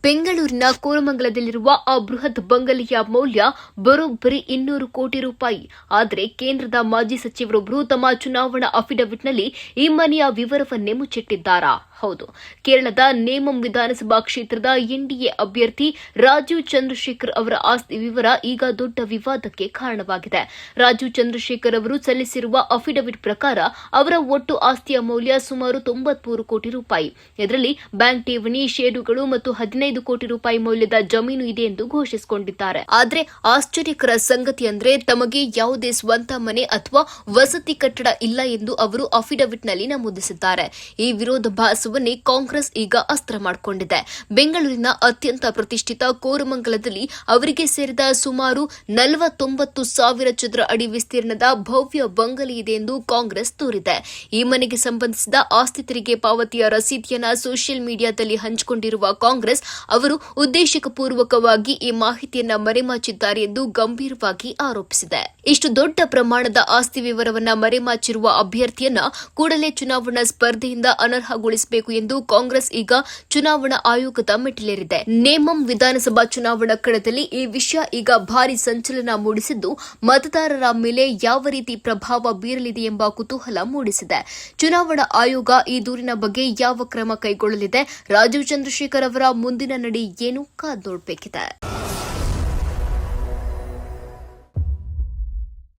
ಬೆಂಗಳೂರಿನ ಕೋರಮಂಗಲದಲ್ಲಿರುವ ಆ ಬೃಹತ್ ಬಂಗಲೆಯ ಮೌಲ್ಯ ಬರೋಬ್ಬರಿ 200 ಕೋಟಿ ರೂಪಾಯಿ. ಆದರೆ ಕೇಂದ್ರದ ಮಾಜಿ ಸಚಿವರೊಬ್ಬರು ತಮ್ಮ ಚುನಾವಣಾ ಅಫಿಡವಿಟ್ನಲ್ಲಿ ಈ ಮನೆಯ ವಿವರವನ್ನೇ ಮುಚ್ಚಿಟ್ಟಿದ್ದಾರಾ? ಹೌದು, ಕೇರಳದ ನೇಮಂ ವಿಧಾನಸಭಾ ಕ್ಷೇತ್ರದ ಎನ್ಡಿಎ ಅಭ್ಯರ್ಥಿ ರಾಜೀವ್ ಚಂದ್ರಶೇಖರ್ ಅವರ ಆಸ್ತಿ ವಿವರ ಈಗ ದೊಡ್ಡ ವಿವಾದಕ್ಕೆ ಕಾರಣವಾಗಿದೆ. ರಾಜೀವ್ ಚಂದ್ರಶೇಖರ್ ಅವರು ಸಲ್ಲಿಸಿರುವ ಅಫಿಡವಿಟ್ ಪ್ರಕಾರ ಅವರ ಒಟ್ಟು ಆಸ್ತಿಯ ಮೌಲ್ಯ ಸುಮಾರು 93 ಕೋಟಿ ರೂಪಾಯಿ. ಇದರಲ್ಲಿ ಬ್ಯಾಂಕ್ ಠೇವಣಿ, ಷೇರುಗಳು ಮತ್ತು 15 ಕೋಟಿ ರೂಪಾಯಿ ಮೌಲ್ಯದ ಜಮೀನು ಇದೆ ಎಂದು ಘೋಷಿಸಿಕೊಂಡಿದ್ದಾರೆ. ಆದರೆ ಆಶ್ಚರ್ಯಕರ ಸಂಗತಿ ಅಂದ್ರೆ ತಮಗೆ ಯಾವುದೇ ಸ್ವಂತ ಮನೆ ಅಥವಾ ವಸತಿ ಕಟ್ಟಡ ಇಲ್ಲ ಎಂದು ಅವರು ಅಫಿಡವಿಟ್ನಲ್ಲಿ ನಮೂದಿಸಿದ್ದಾರೆ. ಈ ವಿರೋಧಾಭಾಸವನ್ನೇ ಕಾಂಗ್ರೆಸ್ ಈಗ ಅಸ್ತ್ರ ಮಾಡಿಕೊಂಡಿದೆ. ಬೆಂಗಳೂರಿನ ಅತ್ಯಂತ ಪ್ರತಿಷ್ಠಿತ ಕೋರಮಂಗಲದಲ್ಲಿ ಅವರಿಗೆ ಸೇರಿದ ಸುಮಾರು 49,000 ಚದರ ಅಡಿ ವಿಸ್ತೀರ್ಣದ ಭವ್ಯ ಬಂಗಲೆ ಇದೆ ಎಂದು ಕಾಂಗ್ರೆಸ್ ತೋರಿದೆ. ಈ ಮನೆಗೆ ಸಂಬಂಧಿಸಿದ ಆಸ್ತಿ ತೆರಿಗೆ ಪಾವತಿಯ ರಸೀದಿಯನ್ನ ಸೋಷಿಯಲ್ ಮೀಡಿಯಾದಲ್ಲಿ ಹಂಚಿಕೊಂಡಿರುವ ಕಾಂಗ್ರೆಸ್ ಅವರು ಉದ್ದೇಶಪೂರ್ವಕವಾಗಿ ಈ ಮಾಹಿತಿಯನ್ನ ಮರೆಮಾಚಿದ್ದಾರೆ ಎಂದು ಗಂಭೀರವಾಗಿ ಆರೋಪಿಸಿದೆ. ಇಷ್ಟು ದೊಡ್ಡ ಪ್ರಮಾಣದ ಆಸ್ತಿ ವಿವರವನ್ನ ಮರೆಮಾಚಿರುವ ಅಭ್ಯರ್ಥಿಯನ್ನ ಕೂಡಲೇ ಚುನಾವಣಾ ಸ್ಪರ್ಧೆಯಿಂದ ಅನರ್ಹಗೊಳಿಸಬೇಕು ಎಂದು ಕಾಂಗ್ರೆಸ್ ಈಗ ಚುನಾವಣಾ ಆಯೋಗದ ಮೆಟ್ಟಿಲೇರಿದೆ. ನೇಮಂ ವಿಧಾನಸಭಾ ಚುನಾವಣಾ ಕಣದಲ್ಲಿ ಈ ವಿಷಯ ಈಗ ಭಾರಿ ಸಂಚಲನ ಮೂಡಿಸಿದ್ದು, ಮತದಾರರ ಮೇಲೆ ಯಾವ ರೀತಿ ಪ್ರಭಾವ ಬೀರಲಿದೆ ಎಂಬ ಕುತೂಹಲ ಮೂಡಿಸಿದೆ. ಚುನಾವಣಾ ಆಯೋಗ ಈ ದೂರಿನ ಬಗ್ಗೆ ಯಾವ ಕ್ರಮ ಕೈಗೊಳ್ಳಲಿದೆ? ರಾಜೀವ್ ಚಂದ್ರಶೇಖರ್ ಅವರ ಮುಂದಿನ ನಡೆ ಏನು? ಕಾದು ನೋಡಬೇಕಿದೆ.